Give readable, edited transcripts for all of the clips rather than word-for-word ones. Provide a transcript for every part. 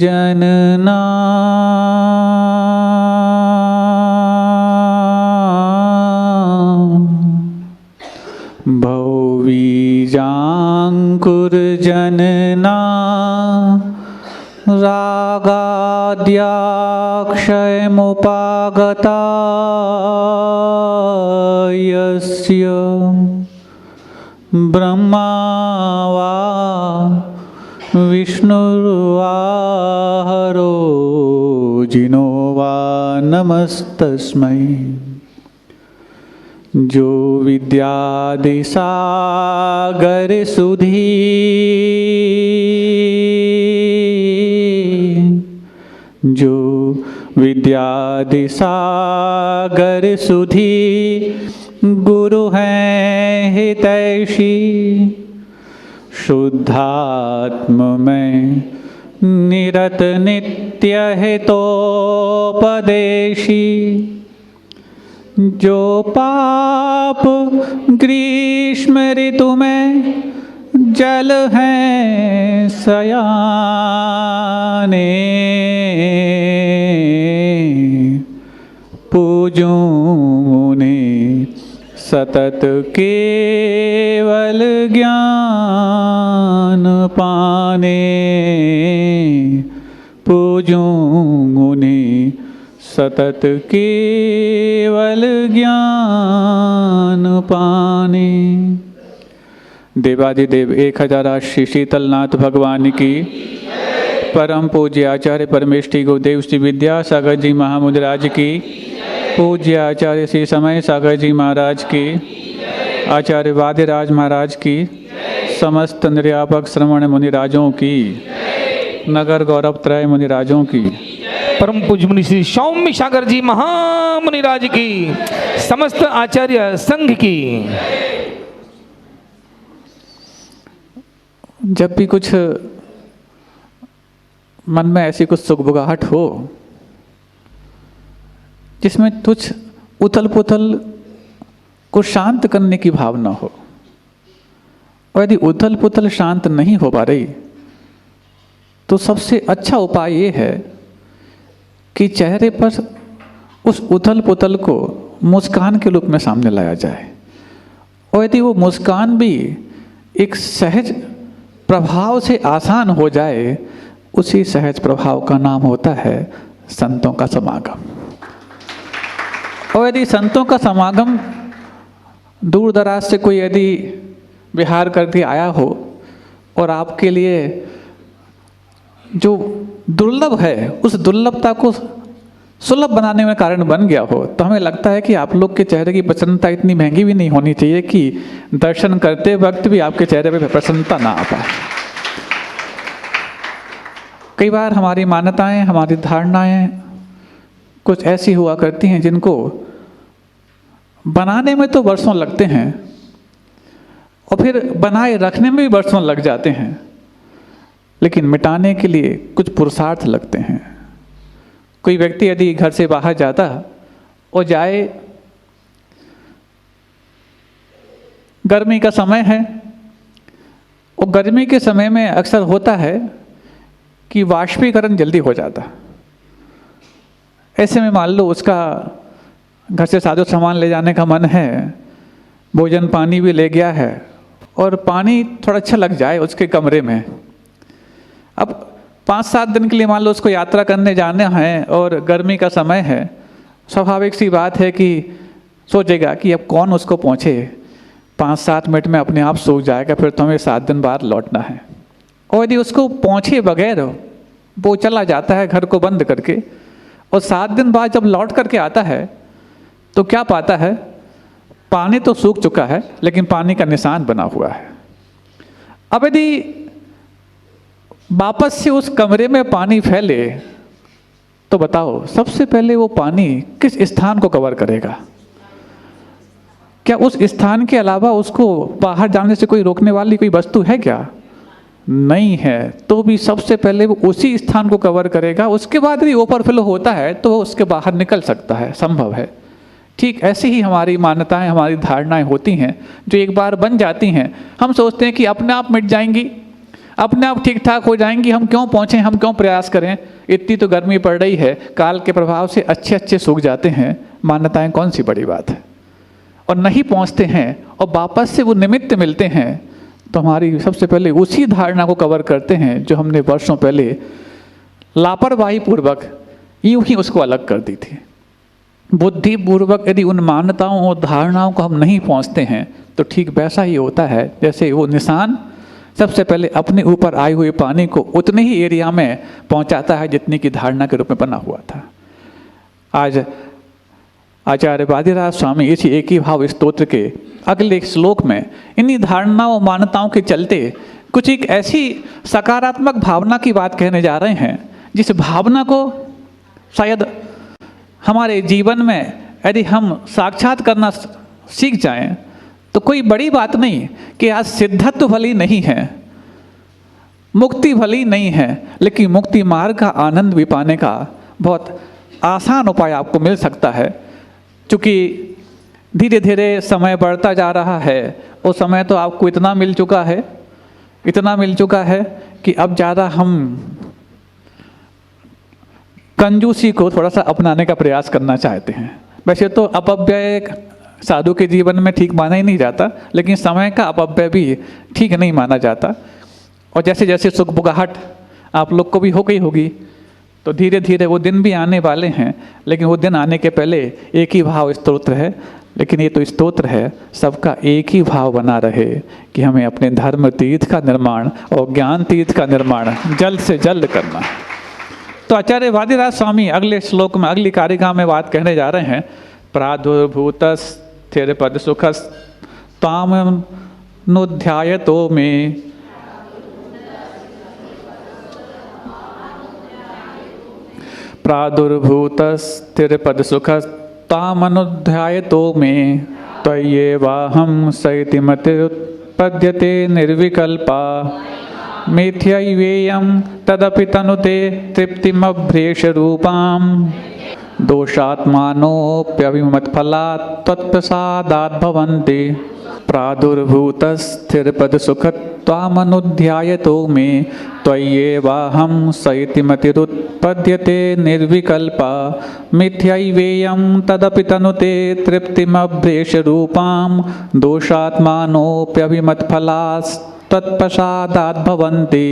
जनना भौवीजाङ्कुरजनना रागाद्याक्षयमुपागता यस्य ब्रह्मा वा विष्णुर्वा हरो जिनो वा नमस्तस्मै। जो विद्यादिसागर सुधी जो विद्यादिसागर सुधी गुरु हैं हितैषी शुद्धात्म में निरत नित्य हितोपदेशी। जो पाप ग्रीष्म ऋतु में जल हैं सयाने पूजूं उन्हें सतत केवल ज्ञान पाने पूजूं उन्हें सतत केवल ज्ञान पाने। देवादिदेव 1000 श्री शीतलनाथ भगवान की परम पूज्य आचार्य परमेष्ठी गुरुदेव श्री विद्यासागर जी महामुद्राज की पूज्य आचार्य श्री समय सागर जी महाराज की आचार्य वादिराज महाराज की समस्त निर्यापक श्रवण मुनिराजों की नगर गौरव त्रय मुनिराजों की परम पूज्य मुनि श्री सौम्य सागर जी महामुनिराज की समस्त आचार्य संघ की। जब भी कुछ मन में ऐसी कुछ सुखबुगाहट हो जिसमें कुछ उथल पुथल को शांत करने की भावना हो, और यदि उथल पुथल शांत नहीं हो पा रही तो सबसे अच्छा उपाय ये है कि चेहरे पर उस उथल पुथल को मुस्कान के रूप में सामने लाया जाए। और यदि वो मुस्कान भी एक सहज प्रभाव से आसान हो जाए, उसी सहज प्रभाव का नाम होता है संतों का समागम। और यदि संतों का समागम दूर दराज से कोई यदि विहार करके आया हो और आपके लिए जो दुर्लभ है उस दुर्लभता को सुलभ बनाने में कारण बन गया हो, तो हमें लगता है कि आप लोग के चेहरे की प्रसन्नता इतनी महंगी भी नहीं होनी चाहिए कि दर्शन करते वक्त भी आपके चेहरे पे प्रसन्नता ना आ पाए। कई बार हमारी मान्यताएं, हमारी धारणाएं कुछ ऐसी हुआ करती हैं जिनको बनाने में तो वर्षों लगते हैं और फिर बनाए रखने में भी वर्षों लग जाते हैं, लेकिन मिटाने के लिए कुछ पुरुषार्थ लगते हैं। कोई व्यक्ति यदि घर से बाहर जाता और जाए, गर्मी का समय है और गर्मी के समय में अक्सर होता है कि वाष्पीकरण जल्दी हो जाता। ऐसे में मान लो उसका घर से साजो सामान ले जाने का मन है, भोजन पानी भी ले गया है और पानी थोड़ा अच्छा लग जाए उसके कमरे में। अब 5-7 दिन के लिए मान लो उसको यात्रा करने जाना है और गर्मी का समय है, स्वाभाविक सी बात है कि सोचेगा कि अब कौन उसको पहुँचे, 5-7 मिनट में अपने आप सूख जाएगा, फिर तो हमें 7 दिन बाद लौटना है। और यदि उसको पहुँचे बगैर वो चला जाता है घर को बंद करके और 7 दिन बाद जब लौट करके आता है तो क्या पाता है, पानी तो सूख चुका है लेकिन पानी का निशान बना हुआ है। अब यदि वापस से उस कमरे में पानी फैले तो बताओ सबसे पहले वो पानी किस स्थान को कवर करेगा? क्या उस स्थान के अलावा उसको बाहर जाने से कोई रोकने वाली कोई वस्तु है क्या? नहीं है। तो भी सबसे पहले वो उसी स्थान को कवर करेगा, उसके बाद यदि ओवरफ्लो होता है तो वो उसके बाहर निकल सकता है, संभव है। ठीक ऐसी ही हमारी मान्यताएं, हमारी धारणाएं होती हैं जो एक बार बन जाती हैं, हम सोचते हैं कि अपने आप मिट जाएंगी, अपने आप ठीक ठाक हो जाएंगी, हम क्यों पहुँचें, हम क्यों प्रयास करें, इतनी तो गर्मी पड़ रही है, काल के प्रभाव से अच्छे अच्छे सूख जाते हैं, मान्यताएं कौन सी बड़ी बात है। और नहीं पहुँचते हैं और वापस से वो निमित्त मिलते हैं तो हमारी सबसे पहले उसी धारणा को कवर करते हैं जो हमने वर्षों पहले लापरवाही पूर्वक यूं ही उसको अलग कर दी थी। बुद्धिपूर्वक यदि उन मान्यताओं और धारणाओं को हम नहीं पहुंचते हैं तो ठीक वैसा ही होता है जैसे वो निशान सबसे पहले अपने ऊपर आए हुए पानी को उतने ही एरिया में पहुंचाता है जितनी की धारणा के रूप में बना हुआ था। आज आचार्य वादिराज स्वामी इसी एक ही भाव स्तोत्र के अगले एक श्लोक में इन्हीं धारणाओं मान्यताओं के चलते कुछ एक ऐसी सकारात्मक भावना की बात कहने जा रहे हैं जिस भावना को शायद हमारे जीवन में यदि हम साक्षात करना सीख जाएं तो कोई बड़ी बात नहीं कि आज सिद्धत्व भली नहीं है, मुक्ति भली नहीं है, लेकिन मुक्ति मार्ग का आनंद भी पाने का बहुत आसान उपाय आपको मिल सकता है। क्योंकि धीरे धीरे समय बढ़ता जा रहा है और समय तो आपको इतना मिल चुका है कि अब ज़्यादा हम कंजूसी को थोड़ा सा अपनाने का प्रयास करना चाहते हैं। वैसे तो अपव्यय साधु के जीवन में ठीक माना ही नहीं जाता, लेकिन समय का अपव्यय भी ठीक नहीं माना जाता। और जैसे जैसे सुखबुगाहट आप लोग को भी हो गई होगी तो धीरे धीरे वो दिन भी आने वाले हैं, लेकिन वो दिन आने के पहले एक ही भाव स्तोत्र है। लेकिन ये तो स्तोत्र है, सबका एक ही भाव बना रहे कि हमें अपने धर्म तीर्थ का निर्माण और ज्ञान तीर्थ का निर्माण जल्द से जल्द करना। तो आचार्य वादिराज स्वामी अगले श्लोक में अगली कारिका में बात कहने जा रहे हैं, प्रादुर्भूतस स्थिर पद सुखस ताम नुध्यायतो में प्रादुर्भूतस स्थिर पद सुखस तामनुध्यायतो में त्वय्येवाहं सैतिमतिरुत्पद्यते निर्विकल्पा मिथ्यैवेयं तदपि तनुते तृप्तिमभ्रेषरूपां दोषात्मानोऽप्यविमत्फलात् त्वत्प्रसादात् भवन्ति प्रादुर्भूतस्थिरपदसुखत्वामनुध्यायतो मे त्वय्येवाहं सैतिमतिरुत्पद्यते निर्विकल्पा मिथ्यैवेयं तदपि तनुते तृप्तिमभ्रेषरूपां दोषात्मानोऽप्यविमत्फलात् तत्प्रसादात् भवन्ति।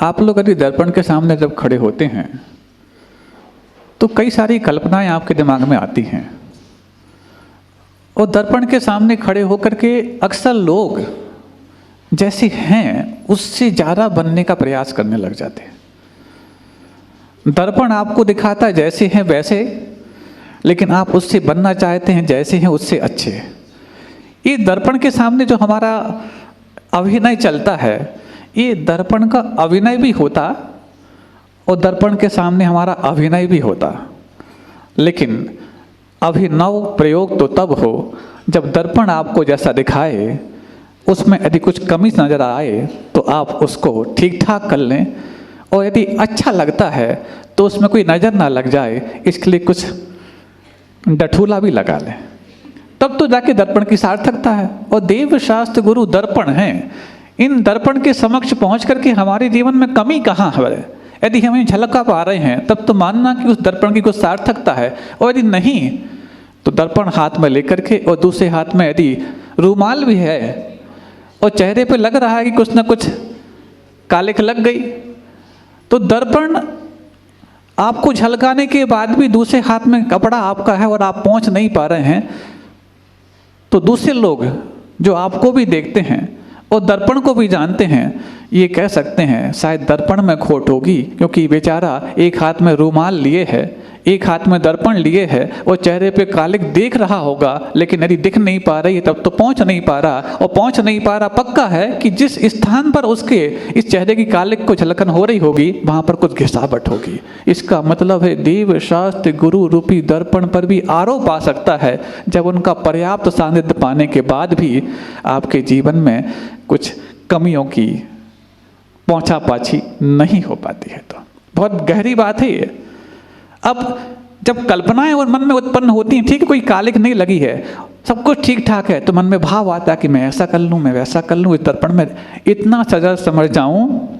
आप लोग यदि दर्पण के सामने जब खड़े होते हैं तो कई सारी कल्पनाएं आपके दिमाग में आती हैं और दर्पण के सामने खड़े होकर के अक्सर लोग जैसे हैं उससे ज़्यादा बनने का प्रयास करने लग जाते हैं। दर्पण आपको दिखाता है जैसे हैं वैसे, लेकिन आप उससे बनना चाहते हैं जैसे हैं उससे अच्छे। ये दर्पण के सामने जो हमारा अभिनय चलता है, ये दर्पण का अभिनय भी होता और दर्पण के सामने हमारा अभिनय भी होता। लेकिन अभिनव प्रयोग तो तब हो जब दर्पण आपको जैसा दिखाए उसमें यदि कुछ कमी नज़र आए तो आप उसको ठीक ठाक कर लें, और यदि अच्छा लगता है तो उसमें कोई नज़र ना लग जाए इसके लिए कुछ डठूला भी लगा लें, तब तो जाके दर्पण की सार्थकता है। और देव शास्त्र गुरु दर्पण हैं, इन दर्पण के समक्ष पहुंच करके हमारे जीवन में कमी कहाँ है, यदि हम झलका पा रहे हैं तब तो मानना कि उस दर्पण की कुछ सार्थकता है। और यदि नहीं तो दर्पण हाथ में लेकर के और दूसरे हाथ में यदि रूमाल भी है और चेहरे पे लग रहा है कि कुछ ना कुछ कालिख लग गई, तो दर्पण आपको झलकाने के बाद भी दूसरे हाथ में कपड़ा आपका है और आप पहुंच नहीं पा रहे हैं, तो दूसरे लोग जो आपको भी देखते हैं और दर्पण को भी जानते हैं, ये कह सकते हैं शायद दर्पण में खोट होगी, क्योंकि बेचारा एक हाथ में रूमाल लिए है, एक हाथ में दर्पण लिए है और चेहरे पे कालिख देख रहा होगा, लेकिन यदि दिख नहीं पा रही तब तो पहुंच नहीं पा रहा। और पहुंच नहीं पा रहा पक्का है कि जिस स्थान पर उसके इस चेहरे की कालिख को झलकन हो रही होगी वहां पर कुछ घिसावट होगी। इसका मतलब है देव शास्त्र गुरु रूपी दर्पण पर भी आरोप आ सकता है जब उनका पर्याप्त सानिध्य पाने के बाद भी आपके जीवन में कुछ कमियों की पहुंचा पाछी नहीं हो पाती है। तो बहुत गहरी बात है ये। अब जब कल्पनाएं और मन में उत्पन्न होती हैं, ठीक है, कोई कालिक नहीं लगी है, सब कुछ ठीक ठाक है, तो मन में भाव आता है कि मैं ऐसा कर लूँ, मैं वैसा कर लूँ, इस दर्पण में इतना सजा समझ जाऊँ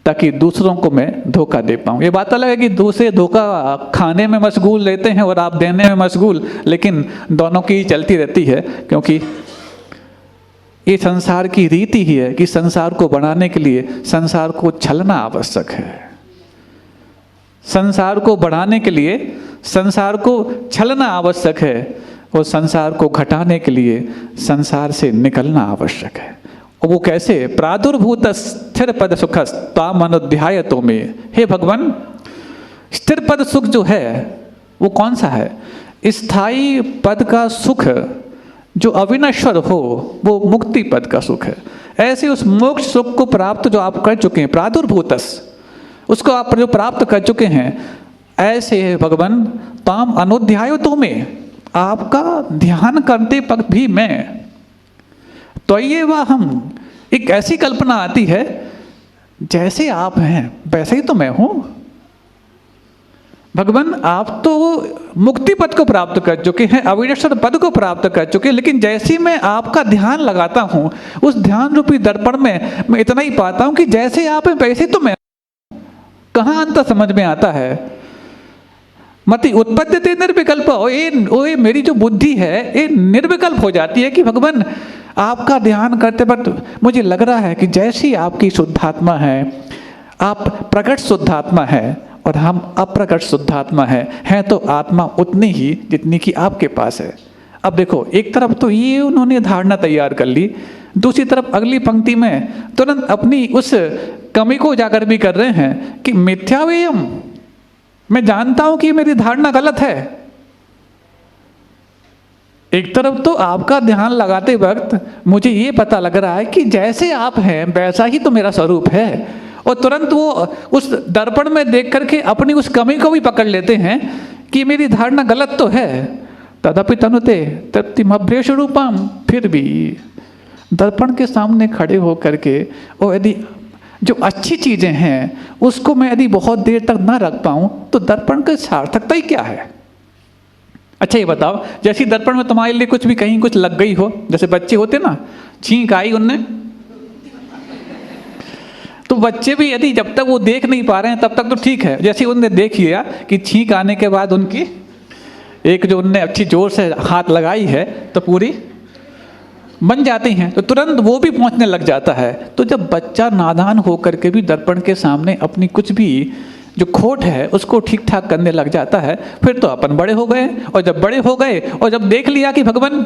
ताकि दूसरों को मैं धोखा दे पाऊँ। ये बात अलग है कि दूसरे धोखा खाने में मशगूल रहते हैं और आप देने में मशगूल, लेकिन दोनों की चलती रहती है, क्योंकि ये संसार की रीति ही है कि संसार को बढ़ाने के लिए संसार को छलना आवश्यक है। संसार को बढ़ाने के लिए संसार को छलना आवश्यक है और संसार को घटाने के लिए संसार से निकलना आवश्यक है। और वो कैसे? प्रादुर्भूत स्थिर पद सुख ताम अनुध्याय तो में। हे भगवान, स्थिर पद सुख जो है वो कौन सा है? स्थायी पद का सुख जो अविनश्वर हो, वो मुक्ति पद का सुख है। ऐसे उस मोक्ष सुख को प्राप्त जो आप कर चुके हैं, प्रादुर्भूतस, उसको आप जो प्राप्त कर चुके हैं, ऐसे भगवान ताम अनुध्याय तो में, आपका ध्यान करते वक्त भी मैं, तो ये वह हम, एक ऐसी कल्पना आती है जैसे आप हैं वैसे ही तो मैं हूं। भगवान, आप तो मुक्ति पद को प्राप्त कर चुके हैं, अविनश्वर पद को प्राप्त कर चुके हैं, लेकिन जैसे मैं आपका ध्यान लगाता हूं, उस ध्यान रूपी दर्पण में मैं इतना ही पाता हूं कि जैसे आप हैं वैसे तो मैं। कहाँ अंतर समझ में आता है? मति उत्पद्यते निर्विकल्प। ये मेरी जो बुद्धि है ये निर्विकल्प हो जाती है कि भगवान, आपका ध्यान करते वक्त मुझे लग रहा है कि जैसी आपकी शुद्धात्मा है, आप प्रकट शुद्धात्मा है और हम अप्रकट शुद्धात्मा हैं तो आत्मा उतनी ही जितनी कि आपके पास है। अब देखो, एक तरफ तो ये उन्होंने धारणा तैयार कर ली, दूसरी तरफ अगली पंक्ति में तुरंत अपनी उस कमी को उजागर भी कर रहे हैं कि मिथ्यावेयम, मैं जानता हूं कि मेरी धारणा गलत है। एक तरफ तो आपका ध्यान लगाते वक्त मुझे ये पता लग रहा है कि जैसे आप हैं वैसा ही तो मेरा स्वरूप है, और तुरंत वो उस दर्पण में देख करके अपनी उस कमी को भी पकड़ लेते हैं कि मेरी धारणा गलत तो है। तदपि तनुते तृप्तिमभ्रेष रूपम, फिर भी दर्पण के सामने खड़े हो करके और यदि जो अच्छी चीज़ें हैं उसको मैं यदि बहुत देर तक ना रख पाऊँ तो दर्पण की सार्थकता ही क्या है? अच्छा ये बताओ, जैसे दर्पण में तुम्हारे लिए कुछ भी कहीं कुछ लग गई हो, जैसे बच्चे होते ना, छींक आई उनने, तो बच्चे भी यदि जब तक वो देख नहीं पा रहे हैं तब तक तो ठीक है, जैसे उनने देख लिया कि छींक आने के बाद उनकी एक जो उनने अच्छी जोर से हाथ लगाई है तो पूरी बन जाती हैं, तो तुरंत वो भी पहुंचने लग जाता है। तो जब बच्चा नादान होकर के भी दर्पण के सामने अपनी कुछ भी जो खोट है उसको ठीक ठाक करने लग जाता है, फिर तो अपन बड़े हो गए। और जब बड़े हो गए और जब देख लिया कि भगवान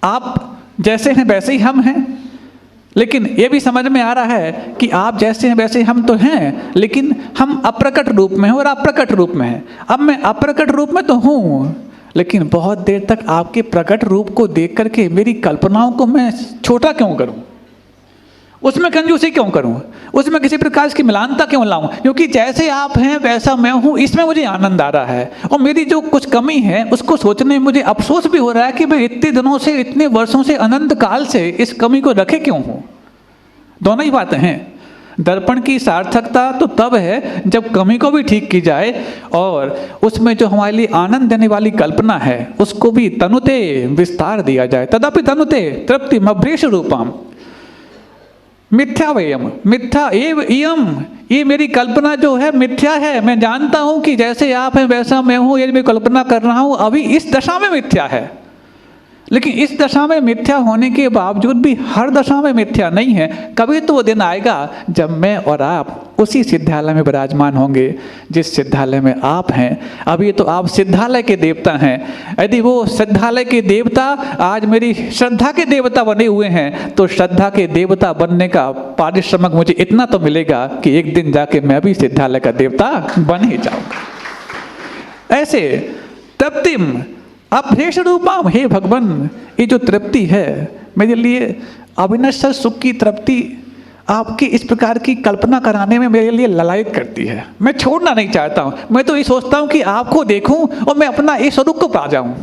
आप जैसे हैं वैसे ही हम हैं, लेकिन ये भी समझ में आ रहा है कि आप जैसे हैं वैसे हम तो हैं, लेकिन हम अप्रकट रूप में हैं और आप प्रकट रूप में हैं। अब मैं अप्रकट रूप में तो हूँ, लेकिन बहुत देर तक आपके प्रकट रूप को देख करके मेरी कल्पनाओं को मैं छोटा क्यों करूं, उसमें कंजूसी क्यों करूं, उसमें किसी प्रकार की मिलानता क्यों लाऊं? क्योंकि जैसे आप हैं वैसा मैं हूं, इसमें मुझे आनंद आ रहा है। और मेरी जो कुछ कमी है उसको सोचने में मुझे अफसोस भी हो रहा है कि मैं इतने दिनों से, इतने वर्षों से, अनंत काल से इस कमी को रखे क्यों हूं। दोनों ही बातें हैं। दर्पण की सार्थकता तो तब है जब कमी को भी ठीक की जाए और उसमें जो हमारे लिए आनंद देने वाली कल्पना है उसको भी तनुते विस्तार दिया जाए। तदपि तनुते तृप्तिमभ्रेष रूपम मिथ्यावेयम, मिथ्या एवं, ये मेरी कल्पना जो है मिथ्या है। मैं जानता हूं कि जैसे आप हैं वैसा मैं हूं, ये मैं कल्पना कर रहा हूं, अभी इस दशा में मिथ्या है। लेकिन इस दशा में मिथ्या होने के बावजूद भी हर दशा में मिथ्या नहीं है। कभी तो वो दिन आएगा जब मैं और आप उसी सिद्धालय में विराजमान होंगे जिस सिद्धालय में आप हैं। अभी तो आप सिद्धालय के देवता हैं। यदि वो सिद्धालय के देवता आज मेरी श्रद्धा के देवता बने हुए हैं तो श्रद्धा के देवता बनने का पारिश्रमिक मुझे इतना तो मिलेगा कि एक दिन जाके मैं भी सिद्धालय का देवता बन ही जाऊंगा। ऐसे तृप्तिम अभ्रेष रूपम, हे भगवान, ये जो तृप्ति है मेरे लिए अविनश्वर सुख की तृप्ति आपकी इस प्रकार की कल्पना कराने में मेरे लिए ललायत करती है। मैं छोड़ना नहीं चाहता हूँ। मैं तो ये सोचता हूँ कि आपको देखूं और मैं अपना इस स्वरूप को पा जाऊं।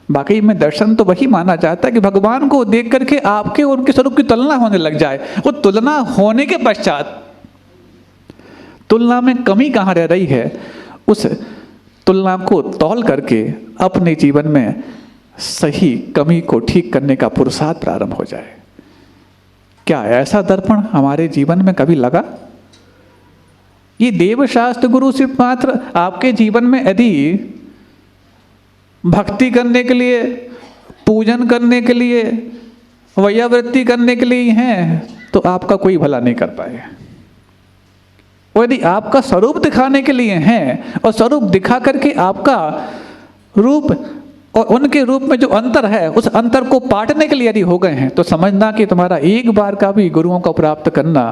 बाकी में दर्शन तो वही माना जाता है कि भगवान को देख करके आपके और उनके स्वरूप की तुलना होने लग जाए। वो तुलना होने के पश्चात तुलना में कमी कहाँ रह रही है, उस तुलना को तौल करके अपने जीवन में सही कमी को ठीक करने का पुरुषार्थ प्रारंभ हो जाए। क्या ऐसा दर्पण हमारे जीवन में कभी लगा? ये देवशास्त्र गुरु सिर्फ मात्र आपके जीवन में यदि भक्ति करने के लिए, पूजन करने के लिए, वैयावृत्ति करने के लिए हैं तो आपका कोई भला नहीं कर पाए। और यदि आपका स्वरूप दिखाने के लिए हैं और स्वरूप दिखा करके आपका रूप और उनके रूप में जो अंतर है उस अंतर को पाटने के लिए यदि हो गए हैं तो समझना कि तुम्हारा एक बार का भी गुरुओं को प्राप्त करना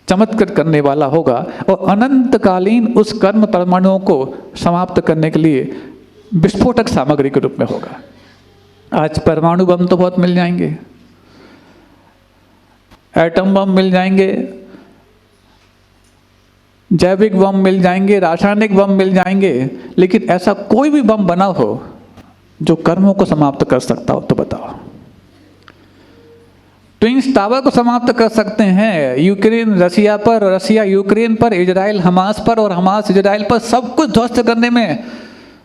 चमत्कृत करने वाला होगा और अनंतकालीन उस कर्म परमाणुओं को समाप्त करने के लिए विस्फोटक सामग्री के रूप में होगा। आज परमाणु बम तो बहुत मिल जाएंगे, एटम बम मिल जाएंगे, जैविक बम मिल जाएंगे, रासायनिक बम मिल जाएंगे, लेकिन ऐसा कोई भी बम बना हो जो कर्मों को समाप्त कर सकता हो तो बताओ। ट्विंस टावर को समाप्त कर सकते हैं, यूक्रेन रसिया पर, रसिया यूक्रेन पर, इजराइल हमास पर और हमास इजराइल पर सब कुछ ध्वस्त करने में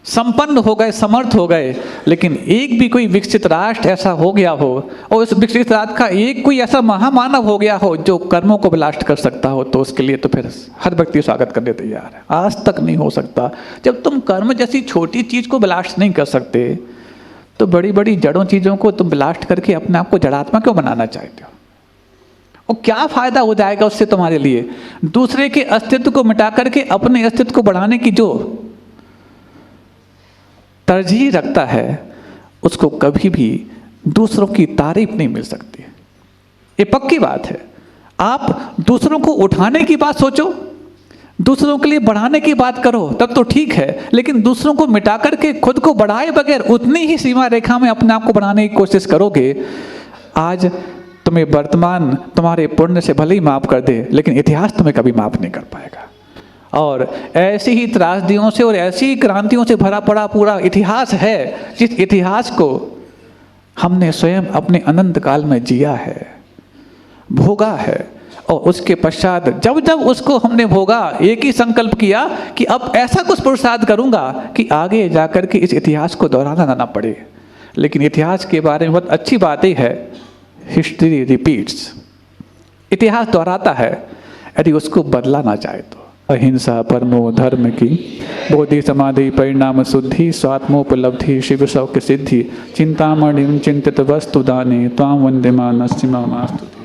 संपन्न हो गए, समर्थ हो गए, लेकिन एक भी कोई विकसित राष्ट्र ऐसा हो गया हो और उस विकसित राष्ट्र का एक कोई ऐसा महामानव हो गया हो जो कर्मों को ब्लास्ट कर सकता हो तो उसके लिए तो फिर हर व्यक्ति स्वागत करने तैयार है। आज तक नहीं हो सकता। जब तुम कर्म जैसी छोटी चीज को ब्लास्ट नहीं कर सकते तो बड़ी बड़ी जड़ों चीजों को तुम ब्लास्ट करके अपने आप को जड़ात्मा क्यों बनाना चाहते हो? और क्या फायदा हो जाएगा उससे तुम्हारे लिए? दूसरे के अस्तित्व को मिटा करके अपने अस्तित्व को बढ़ाने की जो तरजीह रखता है उसको कभी भी दूसरों की तारीफ नहीं मिल सकती। ये पक्की बात है। आप दूसरों को उठाने की बात सोचो, दूसरों के लिए बढ़ाने की बात करो तब तो ठीक है, लेकिन दूसरों को मिटा करके खुद को बढ़ाए बगैर उतनी ही सीमा रेखा में अपने आप को बढ़ाने की कोशिश करोगे, आज तुम्हें वर्तमान तुम्हारे पुण्य से भले ही माफ कर दे लेकिन इतिहास तुम्हें कभी माफ नहीं कर पाएगा। और ऐसी ही त्रासदियों से और ऐसी ही क्रांतियों से भरा पड़ा पूरा इतिहास है जिस इतिहास को हमने स्वयं अपने अनंत काल में जिया है, भोगा है, और उसके पश्चात जब जब उसको हमने भोगा एक ही संकल्प किया कि अब ऐसा कुछ पुरुषार्थ करूंगा कि आगे जाकर के इस इतिहास को दोहराना ना पड़े। लेकिन इतिहास के बारे में बहुत अच्छी बात ही है, हिस्ट्री रिपीट्स। इतिहास दोहराता है यदि उसको बदला ना चाहे तो। अहिंसा परमो धर्म की, बोधि समाधि परिणाम शुद्धि, स्वात्मोपलब्धि शिव शौक सिद्धि, चिंतामणिं चिंतित वस्तु दाने त्वां वंदे मानस्य ममास्तु।